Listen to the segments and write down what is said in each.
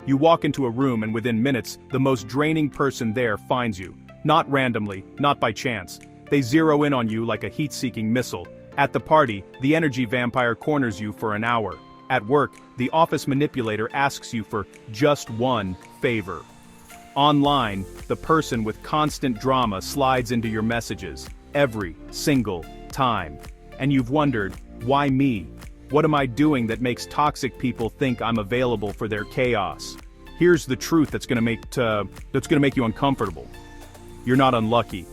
You walk into a room and within minutes, the most draining person there finds you. Not randomly, not by chance. They zero in on you like a heat-seeking missile. At the party, the energy vampire corners you for an hour. At work, the office manipulator asks you for just one favor. Online, the person with constant drama slides into your messages, every single time. And you've wondered, why me? What am I doing that makes toxic people think I'm available for their chaos? Here's the truth that's gonna make you uncomfortable. You're not unlucky.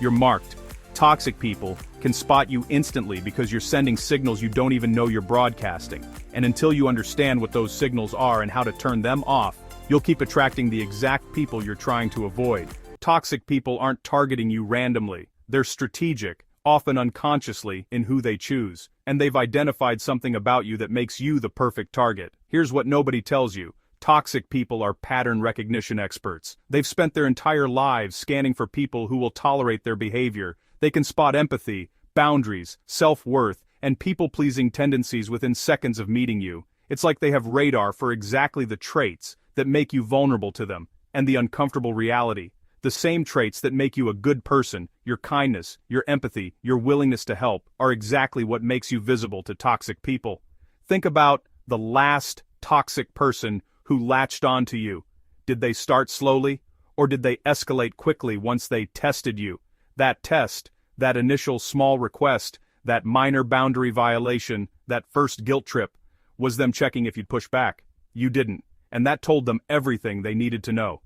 You're marked. Toxic people can spot you instantly because you're sending signals you don't even know you're broadcasting. And until you understand what those signals are and how to turn them off, you'll keep attracting the exact people you're trying to avoid. Toxic people aren't targeting you randomly. They're strategic, often unconsciously, in who they choose. And they've identified something about you that makes you the perfect target. Here's what nobody tells you. Toxic people are pattern recognition experts. They've spent their entire lives scanning for people who will tolerate their behavior. They can spot empathy, boundaries, self-worth, and people-pleasing tendencies within seconds of meeting you. It's like they have radar for exactly the traits that make you vulnerable to them, and the uncomfortable reality. The same traits that make you a good person, your kindness, your empathy, your willingness to help, are exactly what makes you visible to toxic people. Think about the last toxic person who latched onto you. Did they start slowly, or did they escalate quickly once they tested you? That test, that initial small request, that minor boundary violation, that first guilt trip, was them checking if you'd push back. You didn't, and that told them everything they needed to know.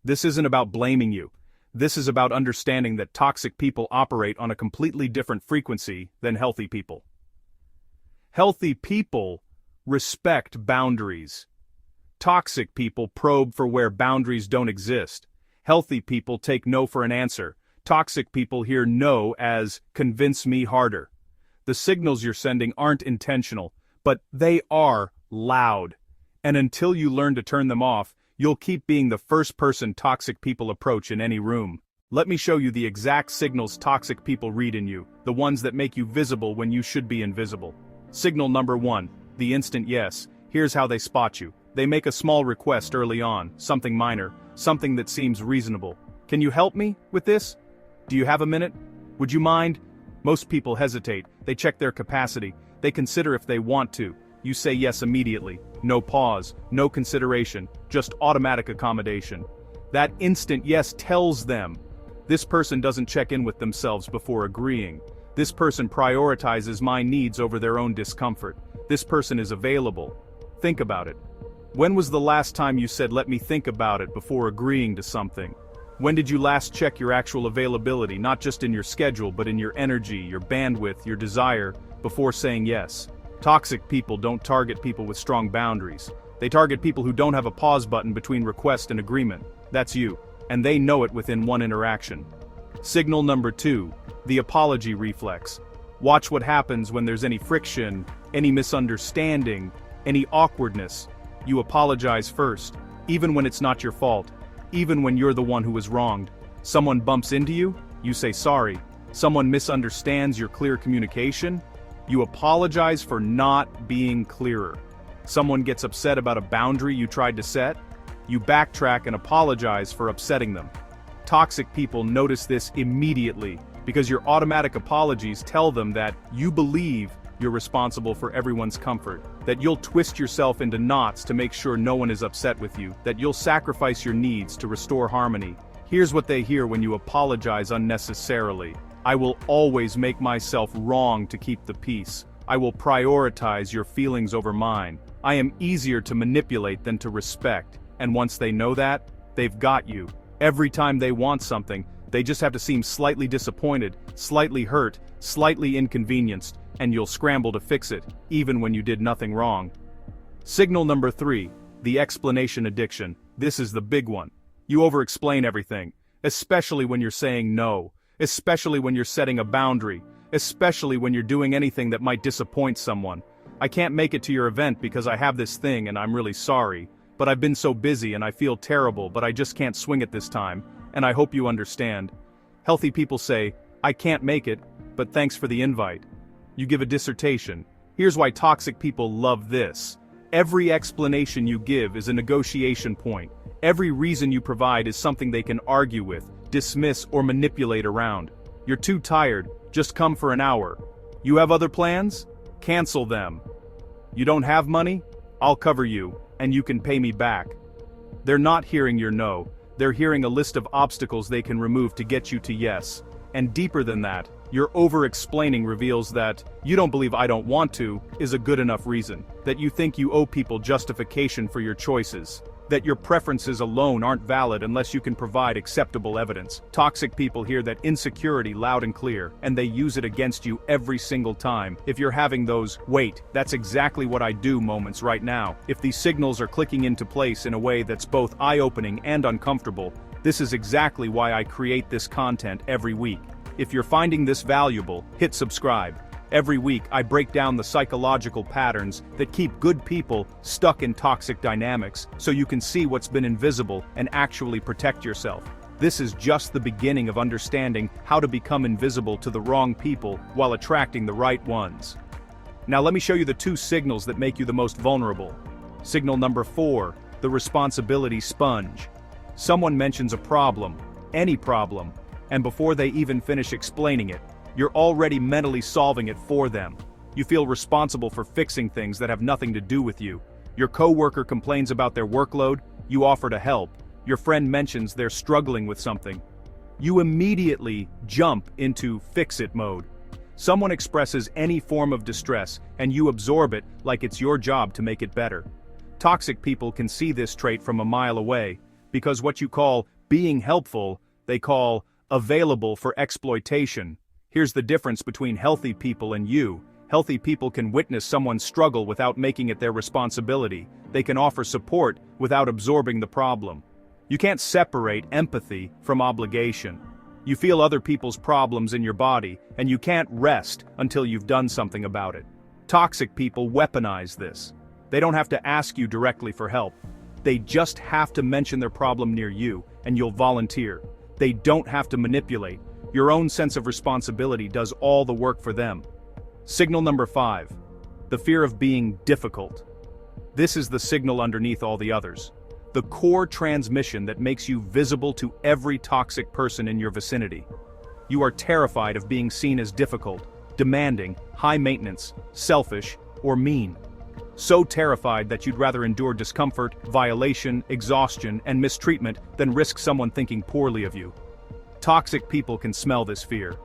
This isn't about blaming you. This is about understanding that toxic people operate on a completely different frequency than healthy people. Healthy people respect boundaries. Toxic people probe for where boundaries don't exist. Healthy people take no for an answer. Toxic people hear no as convince me harder. The signals you're sending aren't intentional, but they are loud. And until you learn to turn them off, you'll keep being the first person toxic people approach in any room. Let me show you the exact signals toxic people read in you, the ones that make you visible when you should be invisible. Signal number 1, the instant yes. Here's how they spot you. They make a small request early on, something minor, something that seems reasonable. Can you help me with this? Do you have a minute? Would you mind? Most people hesitate, they check their capacity, they consider if they want to. You say yes immediately. No pause, no consideration, just automatic accommodation. That instant yes tells them, this person doesn't check in with themselves before agreeing. This person prioritizes my needs over their own discomfort. This person is available. Think about it. When was the last time you said let me think about it before agreeing to something? When did you last check your actual availability, not just in your schedule but in your energy, your bandwidth, your desire, before saying yes? Toxic people don't target people with strong boundaries. They target people who don't have a pause button between request and agreement. That's you. And they know it within one interaction. Signal number 2, the apology reflex. Watch what happens when there's any friction, any misunderstanding, any awkwardness. You apologize first, even when it's not your fault, even when you're the one who was wronged. Someone bumps into you, you say sorry. Someone misunderstands your clear communication, you apologize for not being clearer. Someone gets upset about a boundary you tried to set, you backtrack and apologize for upsetting them. Toxic people notice this immediately because your automatic apologies tell them that you believe you're responsible for everyone's comfort, that you'll twist yourself into knots to make sure no one is upset with you, that you'll sacrifice your needs to restore harmony. Here's what they hear when you apologize unnecessarily. I will always make myself wrong to keep the peace. I will prioritize your feelings over mine. I am easier to manipulate than to respect. And once they know that, they've got you. Every time they want something, they just have to seem slightly disappointed, slightly hurt, slightly inconvenienced, and you'll scramble to fix it, even when you did nothing wrong. Signal number 3, the explanation addiction. This is the big one. You over-explain everything, especially when you're saying no. Especially when you're setting a boundary, especially when you're doing anything that might disappoint someone. I can't make it to your event because I have this thing and I'm really sorry, but I've been so busy and I feel terrible but I just can't swing it this time, and I hope you understand. Healthy people say, I can't make it, but thanks for the invite. You give a dissertation. Here's why toxic people love this. Every explanation you give is a negotiation point. Every reason you provide is something they can argue with, dismiss, or manipulate around. You're too tired, just come for an hour. You have other plans? Cancel them. You don't have money? I'll cover you, and you can pay me back. They're not hearing your no, they're hearing a list of obstacles they can remove to get you to yes. And deeper than that, your over-explaining reveals that you don't believe I don't want to is a good enough reason, that you think you owe people justification for your choices, that your preferences alone aren't valid unless you can provide acceptable evidence. Toxic people hear that insecurity loud and clear, and they use it against you every single time. If you're having those, "Wait, that's exactly what I do" moments right now, if these signals are clicking into place in a way that's both eye-opening and uncomfortable, this is exactly why I create this content every week. If you're finding this valuable, hit subscribe. Every week I break down the psychological patterns that keep good people stuck in toxic dynamics, so you can see what's been invisible and actually protect yourself. This is just the beginning of understanding how to become invisible to the wrong people while attracting the right ones. Now let me show you the 2 signals that make you the most vulnerable. Signal number 4, the responsibility sponge. Someone mentions a problem, any problem, and before they even finish explaining it, you're already mentally solving it for them. You feel responsible for fixing things that have nothing to do with you. Your coworker complains about their workload, you offer to help. Your friend mentions they're struggling with something. You immediately jump into fix-it mode. Someone expresses any form of distress, and you absorb it like it's your job to make it better. Toxic people can see this trait from a mile away, because what you call being helpful, they call available for exploitation. Here's the difference between healthy people and you. Healthy people can witness someone's struggle without making it their responsibility. They can offer support without absorbing the problem. You can't separate empathy from obligation. You feel other people's problems in your body, and you can't rest until you've done something about it. Toxic people weaponize this. They don't have to ask you directly for help. They just have to mention their problem near you, and you'll volunteer. They don't have to manipulate. Your own sense of responsibility does all the work for them. Signal number 5. The fear of being difficult. This is the signal underneath all the others. The core transmission that makes you visible to every toxic person in your vicinity. You are terrified of being seen as difficult, demanding, high maintenance, selfish, or mean. So terrified that you'd rather endure discomfort, violation, exhaustion, and mistreatment than risk someone thinking poorly of you. Toxic people can smell this fear.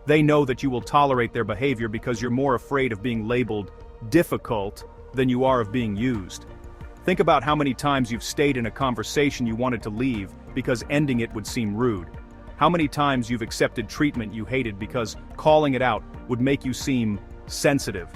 They know that you will tolerate their behavior because you're more afraid of being labeled difficult than you are of being used. Think about how many times you've stayed in a conversation you wanted to leave because ending it would seem rude. How many times you've accepted treatment you hated because calling it out would make you seem sensitive.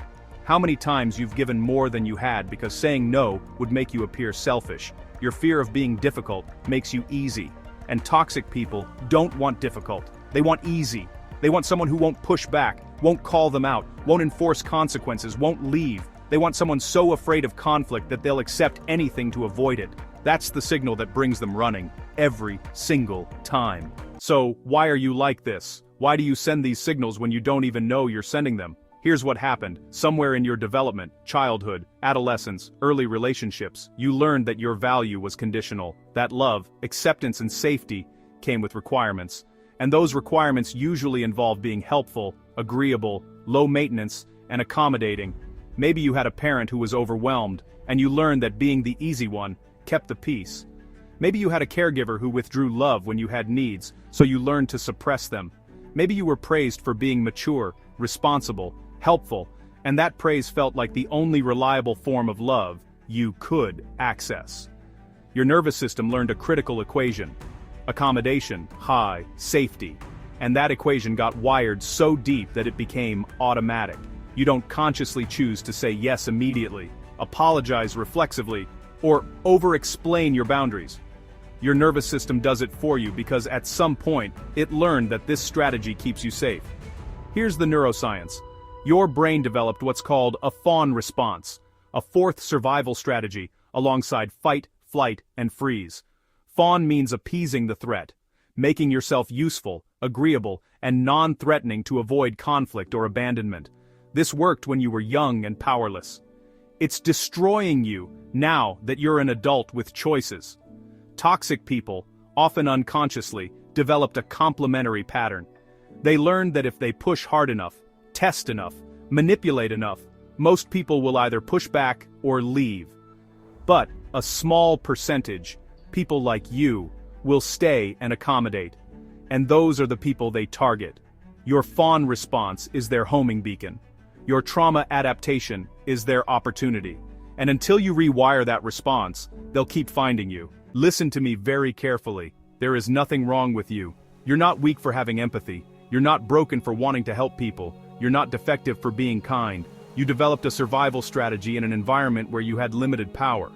How many times you've given more than you had because saying no would make you appear selfish. Your fear of being difficult makes you easy. And toxic people don't want difficult. They want easy. They want someone who won't push back, won't call them out, won't enforce consequences, won't leave. They want someone so afraid of conflict that they'll accept anything to avoid it. That's the signal that brings them running, every single time. So, why are you like this? Why do you send these signals when you don't even know you're sending them? Here's what happened. Somewhere in your development, childhood, adolescence, early relationships, you learned that your value was conditional, that love, acceptance, and safety came with requirements. And those requirements usually involve being helpful, agreeable, low maintenance, and accommodating. Maybe you had a parent who was overwhelmed, and you learned that being the easy one kept the peace. Maybe you had a caregiver who withdrew love when you had needs, so you learned to suppress them. Maybe you were praised for being mature, responsible, helpful, and that praise felt like the only reliable form of love you could access. Your nervous system learned a critical equation. Accommodation, high, safety. And that equation got wired so deep that it became automatic. You don't consciously choose to say yes immediately, apologize reflexively, or over-explain your boundaries. Your nervous system does it for you because at some point, it learned that this strategy keeps you safe. Here's the neuroscience. Your brain developed what's called a fawn response, a fourth survival strategy, alongside fight, flight, and freeze. Fawn means appeasing the threat, making yourself useful, agreeable, and non-threatening to avoid conflict or abandonment. This worked when you were young and powerless. It's destroying you now that you're an adult with choices. Toxic people, often unconsciously, developed a complementary pattern. They learned that if they push hard enough, test enough, manipulate enough, most people will either push back or leave. But a small percentage, people like you, will stay and accommodate. And those are the people they target. Your fawn response is their homing beacon. Your trauma adaptation is their opportunity. And until you rewire that response, they'll keep finding you. Listen to me very carefully. There is nothing wrong with you. You're not weak for having empathy. You're not broken for wanting to help people. You're not defective for being kind. You developed a survival strategy in an environment where you had limited power.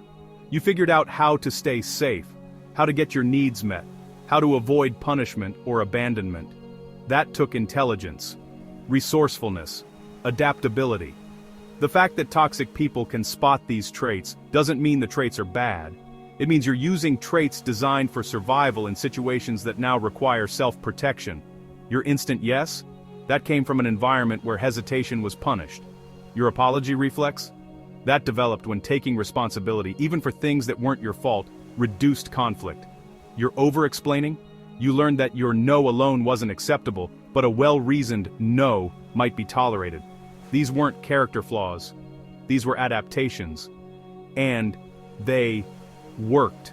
You figured out how to stay safe, how to get your needs met, how to avoid punishment or abandonment. That took intelligence, resourcefulness, adaptability. The fact that toxic people can spot these traits doesn't mean the traits are bad. It means you're using traits designed for survival in situations that now require self-protection. Your instant yes? That came from an environment where hesitation was punished. Your apology reflex? That developed when taking responsibility, even for things that weren't your fault, reduced conflict. Your over-explaining? You learned that your no alone wasn't acceptable, but a well-reasoned no might be tolerated. These weren't character flaws. These were adaptations. And they worked.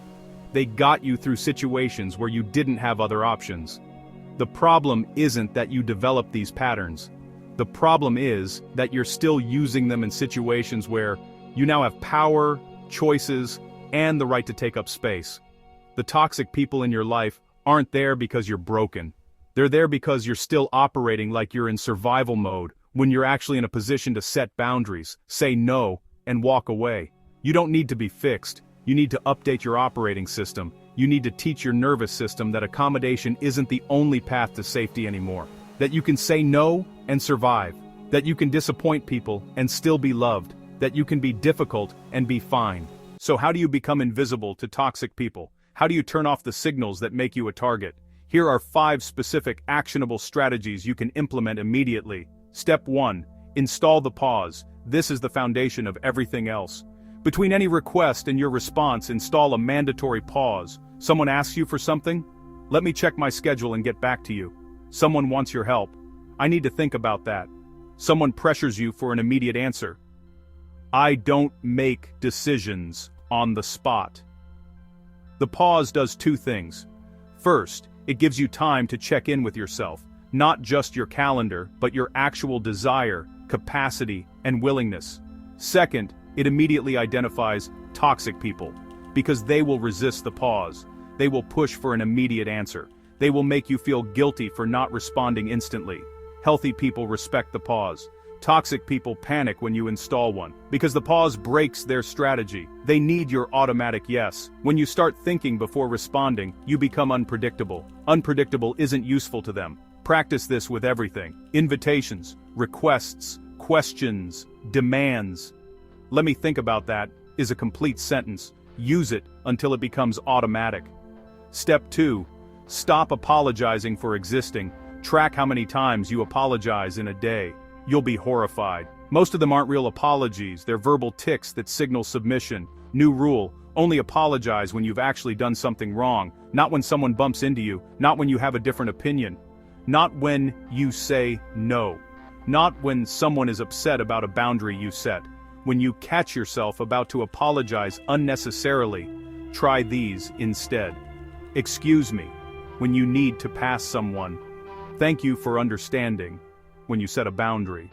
They got you through situations where you didn't have other options. The problem isn't that you developed these patterns. The problem is that you're still using them in situations where you now have power, choices, and the right to take up space. The toxic people in your life aren't there because you're broken. They're there because you're still operating like you're in survival mode when you're actually in a position to set boundaries, say no, and walk away. You don't need to be fixed. You need to update your operating system. You need to teach your nervous system that accommodation isn't the only path to safety anymore. That you can say no and survive. That you can disappoint people and still be loved. That you can be difficult and be fine. So how do you become invisible to toxic people? How do you turn off the signals that make you a target? Here are 5 specific actionable strategies you can implement immediately. Step 1. Install the pause. This is the foundation of everything else. Between any request and your response, install a mandatory pause. Someone asks you for something? Let me check my schedule and get back to you. Someone wants your help. I need to think about that. Someone pressures you for an immediate answer. I don't make decisions on the spot. The pause does 2 things. First, it gives you time to check in with yourself, not just your calendar, but your actual desire, capacity, and willingness. Second, it immediately identifies toxic people, because they will resist the pause. They will push for an immediate answer. They will make you feel guilty for not responding instantly. Healthy people respect the pause. Toxic people panic when you install one, because the pause breaks their strategy. They need your automatic yes. When you start thinking before responding, you become unpredictable. Unpredictable isn't useful to them. Practice this with everything. Invitations, requests, questions, demands. Let me think about that is a complete sentence. Use it until it becomes automatic. Step 2. Stop apologizing for existing. Track how many times you apologize in a day. You'll be horrified. Most of them aren't real apologies, they're verbal tics that signal submission. New rule: only apologize when you've actually done something wrong, not when someone bumps into you, not when you have a different opinion. Not when you say no. Not when someone is upset about a boundary you set. When you catch yourself about to apologize unnecessarily, try these instead. Excuse me, when you need to pass someone. Thank you for understanding, when you set a boundary.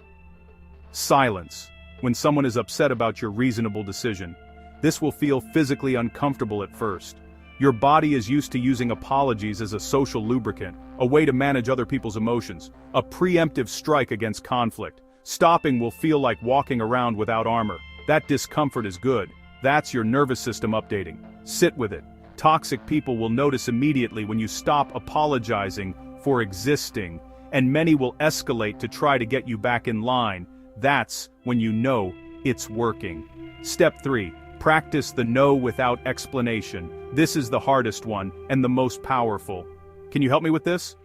Silence, when someone is upset about your reasonable decision. This will feel physically uncomfortable at first. Your body is used to using apologies as a social lubricant, a way to manage other people's emotions, a preemptive strike against conflict. Stopping will feel like walking around without armor. That discomfort is good. That's your nervous system updating. Sit with it. Toxic people will notice immediately when you stop apologizing for existing, and many will escalate to try to get you back in line. That's when you know it's working. Step 3. Practice the no without explanation. This is the hardest one and the most powerful. Can you help me with this?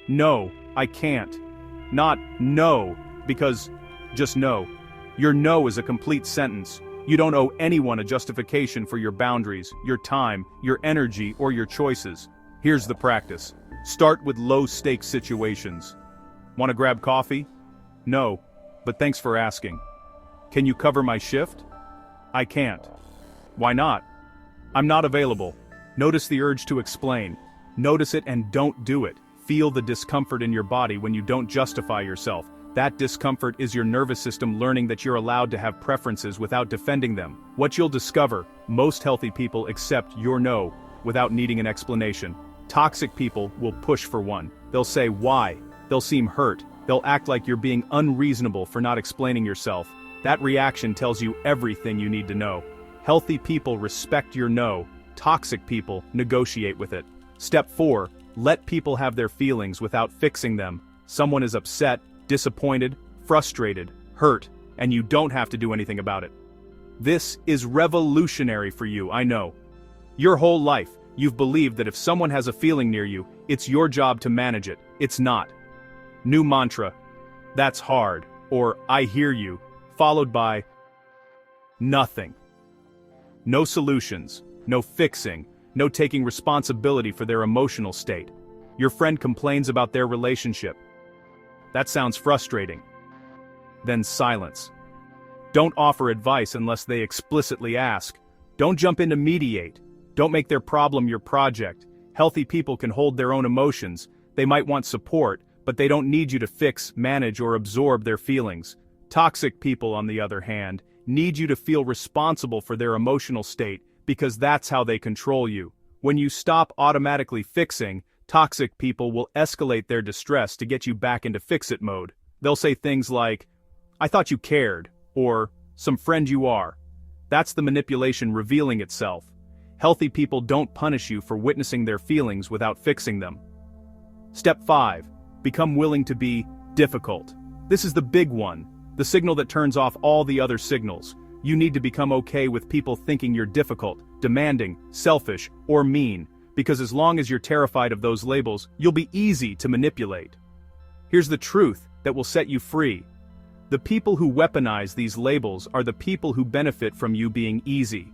No, I can't. Not no, because just no. Your no is a complete sentence. You don't owe anyone a justification for your boundaries, your time, your energy, or your choices. Here's the practice. Start with low-stakes situations. Want to grab coffee? No, but thanks for asking. Can you cover my shift? I can't. Why not? I'm not available. Notice the urge to explain. Notice it and don't do it. Feel the discomfort in your body when you don't justify yourself. That discomfort is your nervous system learning that you're allowed to have preferences without defending them. What you'll discover, most healthy people accept your no without needing an explanation. Toxic people will push for one. They'll say why. They'll seem hurt. They'll act like you're being unreasonable for not explaining yourself. That reaction tells you everything you need to know. Healthy people respect your no. Toxic people negotiate with it. Step 4. Let people have their feelings without fixing them. Someone is upset, disappointed, frustrated, hurt, and you don't have to do anything about it. This is revolutionary for you, I know. Your whole life, you've believed that if someone has a feeling near you, it's your job to manage it. It's not. New mantra. That's hard, or I hear you, followed by nothing. No solutions, no fixing, no taking responsibility for their emotional state. Your friend complains about their relationship. That sounds frustrating. Then silence. Don't offer advice unless they explicitly ask. Don't jump in to mediate. Don't make their problem your project. Healthy people can hold their own emotions. They might want support, but they don't need you to fix, manage, or absorb their feelings. Toxic people, on the other hand, need you to feel responsible for their emotional state because that's how they control you. When you stop automatically fixing, toxic people will escalate their distress to get you back into fix-it mode. They'll say things like, I thought you cared, or some friend you are. That's the manipulation revealing itself. Healthy people don't punish you for witnessing their feelings without fixing them. Step 5. Become willing to be difficult. This is the big one, the signal that turns off all the other signals. You need to become okay with people thinking you're difficult, demanding, selfish, or mean, because as long as you're terrified of those labels, you'll be easy to manipulate. Here's the truth that will set you free. The people who weaponize these labels are the people who benefit from you being easy.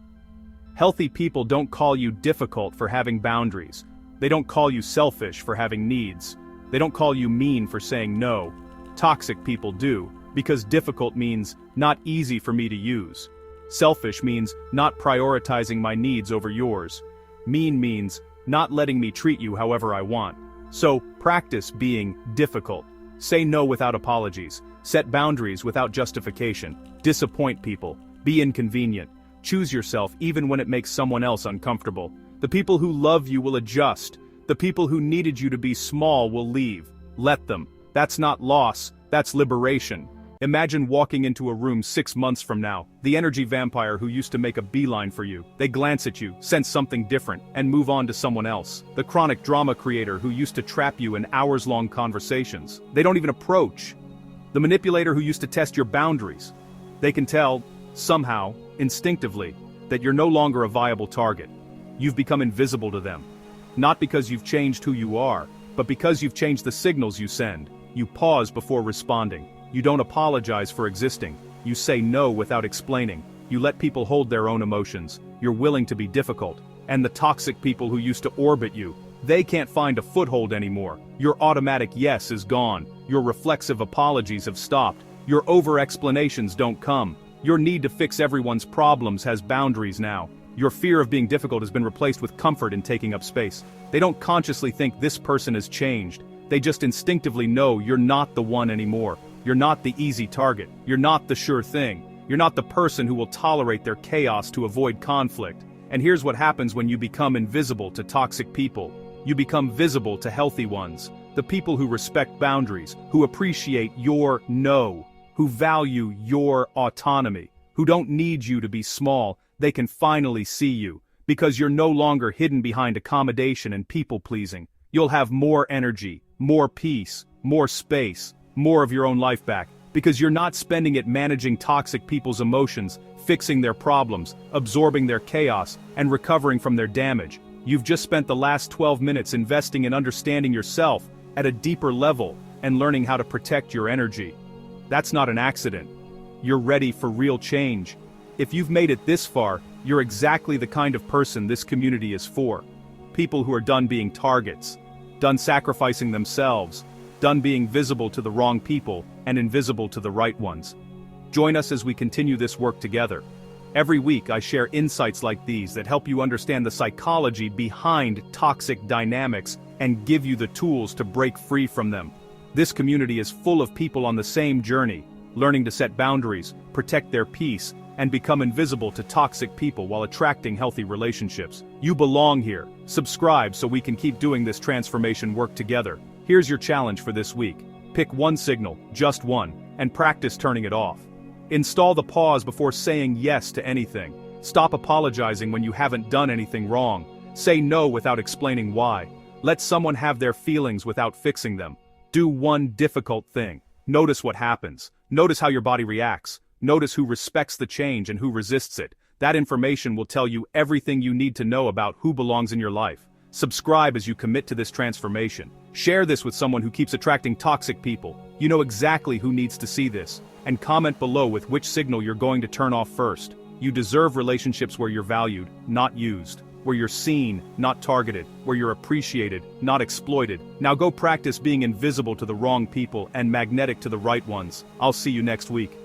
Healthy people don't call you difficult for having boundaries. They don't call you selfish for having needs. They don't call you mean for saying no. Toxic people do, because difficult means not easy for me to use. Selfish means not prioritizing my needs over yours. Mean means not letting me treat you however I want. So, practice being difficult. Say no without apologies. Set boundaries without justification. Disappoint people. Be inconvenient. Choose yourself even when it makes someone else uncomfortable. The people who love you will adjust. The people who needed you to be small will leave. Let them. That's not loss, that's liberation. Imagine walking into a room 6 months from now, the energy vampire who used to make a beeline for you. They glance at you, sense something different, and move on to someone else. The chronic drama creator who used to trap you in hours-long conversations. They don't even approach. The manipulator who used to test your boundaries. They can tell, somehow, instinctively, that you're no longer a viable target. You've become invisible to them. Not because you've changed who you are, but because you've changed the signals you send. You pause before responding. You don't apologize for existing. You say no without explaining. You let people hold their own emotions. You're willing to be difficult. And the toxic people who used to orbit you, they can't find a foothold anymore. Your automatic yes is gone. Your reflexive apologies have stopped. Your over-explanations don't come. Your need to fix everyone's problems has boundaries now. Your fear of being difficult has been replaced with comfort in taking up space. They don't consciously think this person has changed. They just instinctively know you're not the one anymore. You're not the easy target. You're not the sure thing. You're not the person who will tolerate their chaos to avoid conflict. And here's what happens when you become invisible to toxic people. You become visible to healthy ones. The people who respect boundaries, who appreciate your no, who value your autonomy, who don't need you to be small. They can finally see you, because you're no longer hidden behind accommodation and people-pleasing. You'll have more energy, more peace, more space, more of your own life back, because you're not spending it managing toxic people's emotions, fixing their problems, absorbing their chaos, and recovering from their damage. You've just spent the last 12 minutes investing in understanding yourself at a deeper level and learning how to protect your energy. That's not an accident. You're ready for real change. If you've made it this far, you're exactly the kind of person this community is for. People who are done being targets, done sacrificing themselves, done being visible to the wrong people and invisible to the right ones. Join us as we continue this work together. Every week I share insights like these that help you understand the psychology behind toxic dynamics and give you the tools to break free from them. This community is full of people on the same journey, learning to set boundaries, protect their peace, and become invisible to toxic people while attracting healthy relationships. You belong here. Subscribe so we can keep doing this transformation work together. Here's your challenge for this week. Pick one signal, just one, and practice turning it off. Install the pause before saying yes to anything. Stop apologizing when you haven't done anything wrong. Say no without explaining why. Let someone have their feelings without fixing them. Do one difficult thing. Notice what happens. Notice how your body reacts. Notice who respects the change and who resists it. That information will tell you everything you need to know about who belongs in your life. Subscribe as you commit to this transformation. Share this with someone who keeps attracting toxic people. You know exactly who needs to see this. And comment below with which signal you're going to turn off first. You deserve relationships where you're valued, not used. Where you're seen, not targeted. Where you're appreciated, not exploited. Now go practice being invisible to the wrong people and magnetic to the right ones. I'll see you next week.